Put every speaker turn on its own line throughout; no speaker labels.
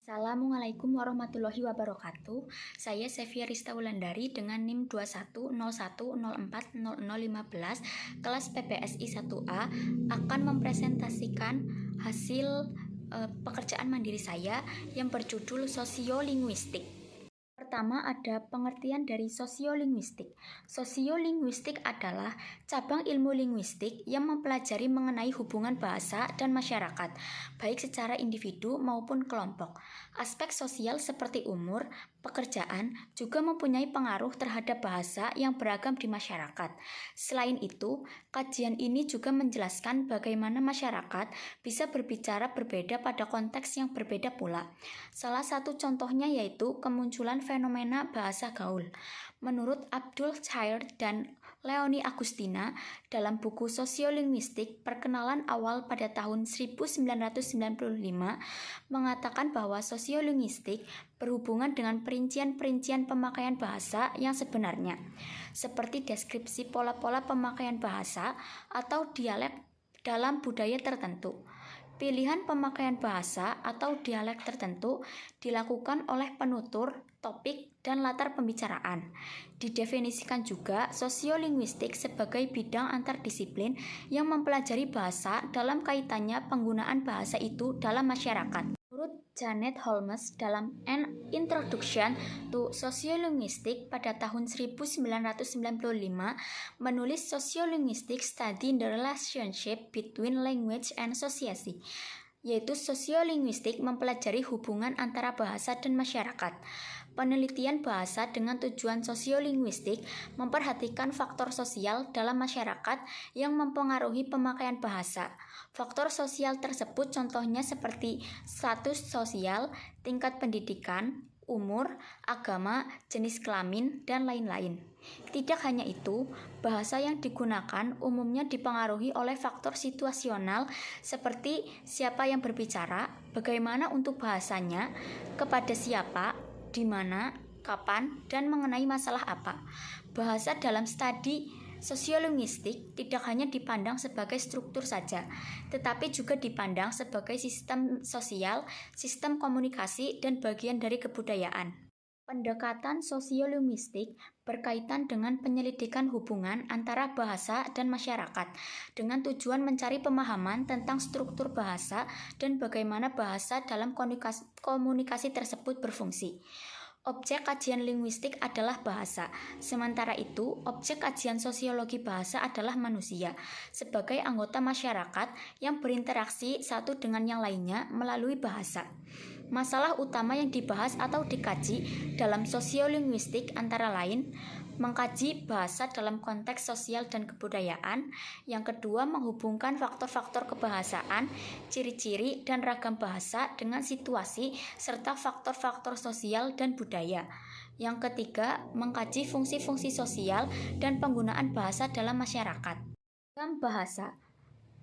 Assalamualaikum warahmatullahi wabarakatuh. Saya Sevia Rista Wulandari dengan NIM 2101040015 kelas PPSI 1A akan mempresentasikan hasil pekerjaan mandiri saya yang berjudul Sosiolinguistik. Pertama ada pengertian dari sosiolinguistik. Sosiolinguistik adalah cabang ilmu linguistik yang mempelajari mengenai hubungan bahasa dan masyarakat, baik secara individu maupun kelompok. Aspek sosial seperti umur, pekerjaan juga mempunyai pengaruh terhadap bahasa yang beragam di masyarakat. Selain itu, kajian ini juga menjelaskan bagaimana masyarakat bisa berbicara berbeda pada konteks yang berbeda pula. Salah satu contohnya yaitu kemunculan fenomena bahasa gaul. Menurut Abdul Chair dan Leonie Agustina dalam buku Sosiolinguistik Perkenalan Awal pada tahun 1995 mengatakan bahwa sosiolinguistik berhubungan dengan perincian-perincian pemakaian bahasa yang sebenarnya, seperti deskripsi pola-pola pemakaian bahasa atau dialek dalam budaya tertentu. Pilihan pemakaian bahasa atau dialek tertentu dilakukan oleh penutur, topik, dan latar pembicaraan. Didefinisikan juga sosiolinguistik sebagai bidang antardisiplin yang mempelajari bahasa dalam kaitannya penggunaan bahasa itu dalam masyarakat. Menurut Janet Holmes dalam An Introduction to Sociolinguistics pada tahun 1995 menulis Sociolinguistic Study the Relationship between Language and Society, yaitu sosiolinguistik mempelajari hubungan antara bahasa dan masyarakat. Penelitian bahasa dengan tujuan sosiolinguistik memperhatikan faktor sosial dalam masyarakat yang mempengaruhi pemakaian bahasa. Faktor sosial tersebut contohnya seperti status sosial, tingkat pendidikan, umur, agama, jenis kelamin, dan lain-lain. Tidak hanya itu, bahasa yang digunakan umumnya dipengaruhi oleh faktor situasional seperti siapa yang berbicara, bagaimana untuk bahasanya, kepada siapa, di mana, kapan, dan mengenai masalah apa. Bahasa dalam studi sosiolinguistik tidak hanya dipandang sebagai struktur saja, tetapi juga dipandang sebagai sistem sosial, sistem komunikasi, dan bagian dari kebudayaan. Pendekatan sosiolinguistik berkaitan dengan penyelidikan hubungan antara bahasa dan masyarakat dengan tujuan mencari pemahaman tentang struktur bahasa dan bagaimana bahasa dalam komunikasi tersebut berfungsi. Objek kajian linguistik adalah bahasa, sementara itu objek kajian sosiologi bahasa adalah manusia, sebagai anggota masyarakat yang berinteraksi satu dengan yang lainnya melalui bahasa. Masalah utama yang dibahas atau dikaji dalam sosiolinguistik antara lain mengkaji bahasa dalam konteks sosial dan kebudayaan. Yang kedua, menghubungkan faktor-faktor kebahasaan, ciri-ciri dan ragam bahasa dengan situasi serta faktor-faktor sosial dan budaya. Yang ketiga, mengkaji fungsi-fungsi sosial dan penggunaan bahasa dalam masyarakat. Ragam bahasa.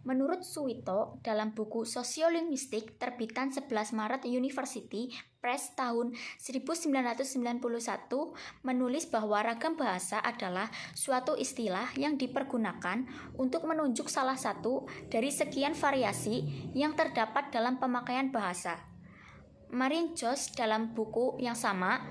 Menurut Suwito dalam buku Sosiolinguistik terbitan 11 Maret University Press tahun 1991 menulis bahwa ragam bahasa adalah suatu istilah yang dipergunakan untuk menunjuk salah satu dari sekian variasi yang terdapat dalam pemakaian bahasa. Marin Jost dalam buku yang sama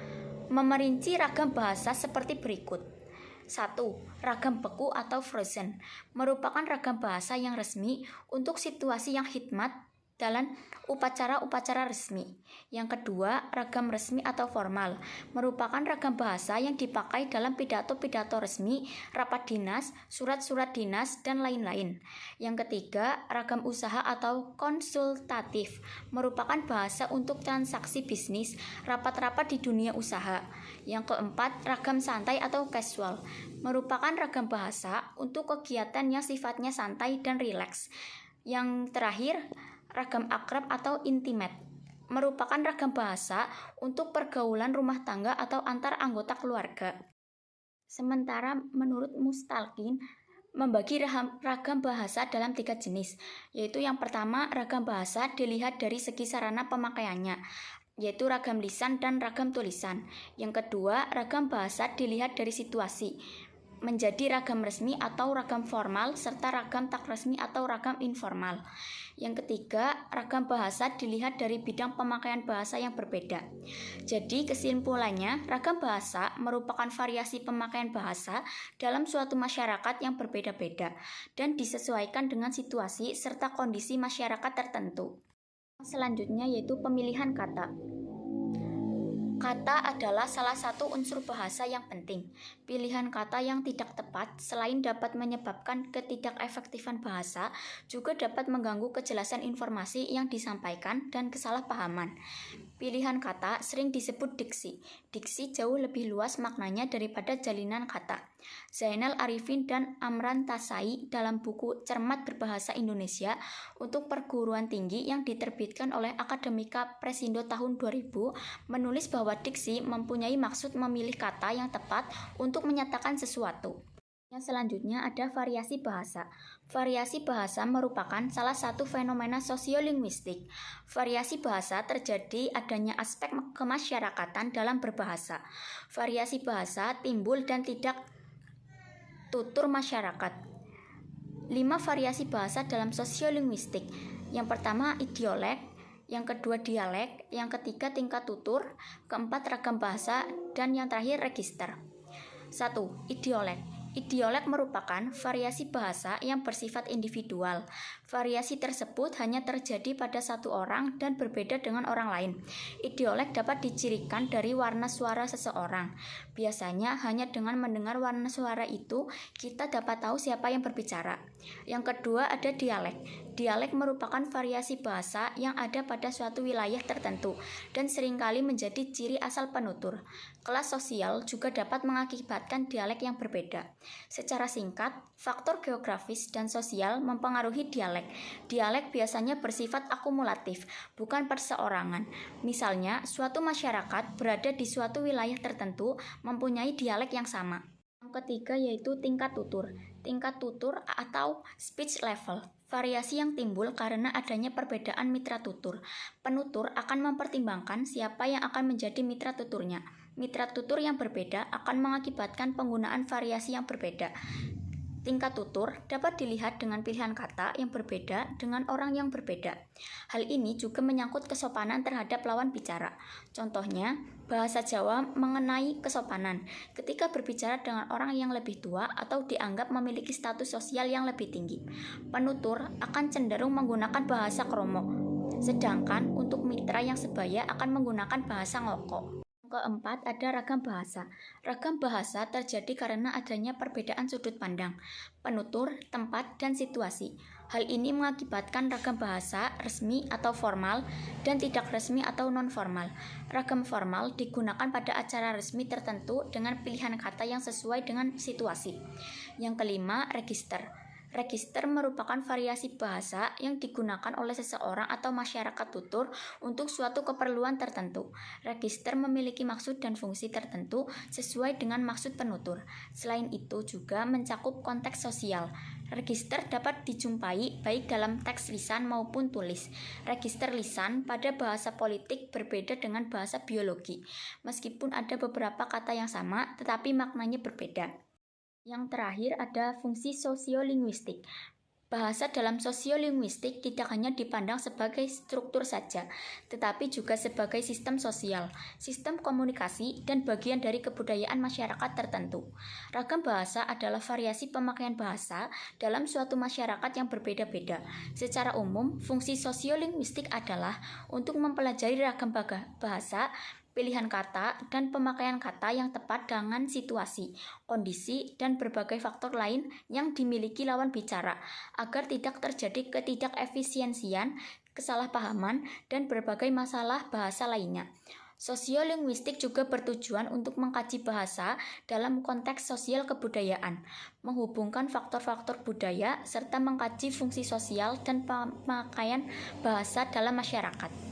memerinci ragam bahasa seperti berikut. 1. Ragam beku atau frozen merupakan ragam bahasa yang resmi untuk situasi yang khidmat dalam upacara-upacara resmi. Yang kedua, ragam resmi atau formal merupakan ragam bahasa yang dipakai dalam pidato-pidato resmi, rapat dinas, surat-surat dinas, dan lain-lain. Yang ketiga, ragam usaha atau konsultatif merupakan bahasa untuk transaksi bisnis, rapat-rapat di dunia usaha. Yang keempat, ragam santai atau casual merupakan ragam bahasa untuk kegiatan yang sifatnya santai dan rileks. Yang terakhir, ragam akrab atau intimate merupakan ragam bahasa untuk pergaulan rumah tangga atau antar anggota keluarga. Sementara menurut Mustalkin membagi ragam bahasa dalam 3 jenis, yaitu yang pertama, ragam bahasa dilihat dari segi sarana pemakaiannya, yaitu ragam lisan dan ragam tulisan. Yang kedua, ragam bahasa dilihat dari situasi. menjadi ragam resmi atau ragam formal, serta ragam tak resmi atau ragam informal. Yang ketiga, ragam bahasa dilihat dari bidang pemakaian bahasa yang berbeda. Jadi, kesimpulannya, ragam bahasa merupakan variasi pemakaian bahasa dalam suatu masyarakat yang berbeda-beda dan disesuaikan dengan situasi serta kondisi masyarakat tertentu. Selanjutnya yaitu pemilihan kata. Kata adalah salah satu unsur bahasa yang penting. Pilihan kata yang tidak tepat selain dapat menyebabkan ketidakefektifan bahasa, juga dapat mengganggu kejelasan informasi yang disampaikan dan kesalahpahaman. Pilihan kata sering disebut diksi. Diksi jauh lebih luas maknanya daripada jalinan kata. Zainal Arifin dan Amran Tasai dalam buku Cermat Berbahasa Indonesia untuk perguruan tinggi yang diterbitkan oleh Akademika Presindo tahun 2000 menulis bahwa diksi mempunyai maksud memilih kata yang tepat untuk menyatakan sesuatu. Yang selanjutnya ada variasi bahasa. Variasi bahasa merupakan salah satu fenomena sosiolinguistik. Variasi bahasa terjadi adanya aspek kemasyarakatan dalam berbahasa. Variasi bahasa timbul dan tidak tutur masyarakat. 5 variasi bahasa dalam sosiolinguistik. Yang pertama idiolek, yang kedua dialek, yang ketiga tingkat tutur, keempat ragam bahasa, dan yang terakhir register. 1. Idiolek. Idiolek merupakan variasi bahasa yang bersifat individual. Variasi tersebut hanya terjadi pada satu orang dan berbeda dengan orang lain. Idiolek dapat dicirikan dari warna suara seseorang. Biasanya hanya dengan mendengar warna suara itu, kita dapat tahu siapa yang berbicara. Yang kedua ada dialek. Dialek merupakan variasi bahasa yang ada pada suatu wilayah tertentu dan seringkali menjadi ciri asal penutur. Kelas sosial juga dapat mengakibatkan dialek yang berbeda. Secara singkat, faktor geografis dan sosial mempengaruhi dialek. Dialek biasanya bersifat akumulatif, bukan perseorangan. Misalnya, suatu masyarakat berada di suatu wilayah tertentu mempunyai dialek yang sama. Yang ketiga yaitu tingkat tutur. Tingkat tutur atau speech level. Variasi yang timbul karena adanya perbedaan mitra tutur. Penutur akan mempertimbangkan siapa yang akan menjadi mitra tuturnya. Mitra tutur yang berbeda akan mengakibatkan penggunaan variasi yang berbeda. Tingkat tutur dapat dilihat dengan pilihan kata yang berbeda dengan orang yang berbeda. Hal ini juga menyangkut kesopanan terhadap lawan bicara. Contohnya, bahasa Jawa mengenai kesopanan ketika berbicara dengan orang yang lebih tua atau dianggap memiliki status sosial yang lebih tinggi. Penutur akan cenderung menggunakan bahasa kromo, sedangkan untuk mitra yang sebaya akan menggunakan bahasa ngoko. Keempat, ada ragam bahasa. Ragam bahasa terjadi karena adanya perbedaan sudut pandang, penutur, tempat, dan situasi. Hal ini mengakibatkan ragam bahasa resmi atau formal dan tidak resmi atau non-formal. Ragam formal digunakan pada acara resmi tertentu dengan pilihan kata yang sesuai dengan situasi. Yang kelima, register. Register merupakan variasi bahasa yang digunakan oleh seseorang atau masyarakat tutur untuk suatu keperluan tertentu. Register memiliki maksud dan fungsi tertentu sesuai dengan maksud penutur. Selain itu juga mencakup konteks sosial. Register dapat dijumpai baik dalam teks lisan maupun tulis. Register lisan pada bahasa politik berbeda dengan bahasa biologi. Meskipun ada beberapa kata yang sama, tetapi maknanya berbeda. Yang terakhir ada fungsi sosiolinguistik. Bahasa dalam sosiolinguistik tidak hanya dipandang sebagai struktur saja, tetapi juga sebagai sistem sosial, sistem komunikasi, dan bagian dari kebudayaan masyarakat tertentu. Ragam bahasa adalah variasi pemakaian bahasa dalam suatu masyarakat yang berbeda-beda. Secara umum, fungsi sosiolinguistik adalah untuk mempelajari ragam bahasa, pilihan kata, dan pemakaian kata yang tepat dengan situasi, kondisi, dan berbagai faktor lain yang dimiliki lawan bicara, agar tidak terjadi ketidakefisiensian, kesalahpahaman, dan berbagai masalah bahasa lainnya. Sosiolinguistik juga bertujuan untuk mengkaji bahasa dalam konteks sosial kebudayaan, menghubungkan faktor-faktor budaya, serta mengkaji fungsi sosial dan pemakaian bahasa dalam masyarakat.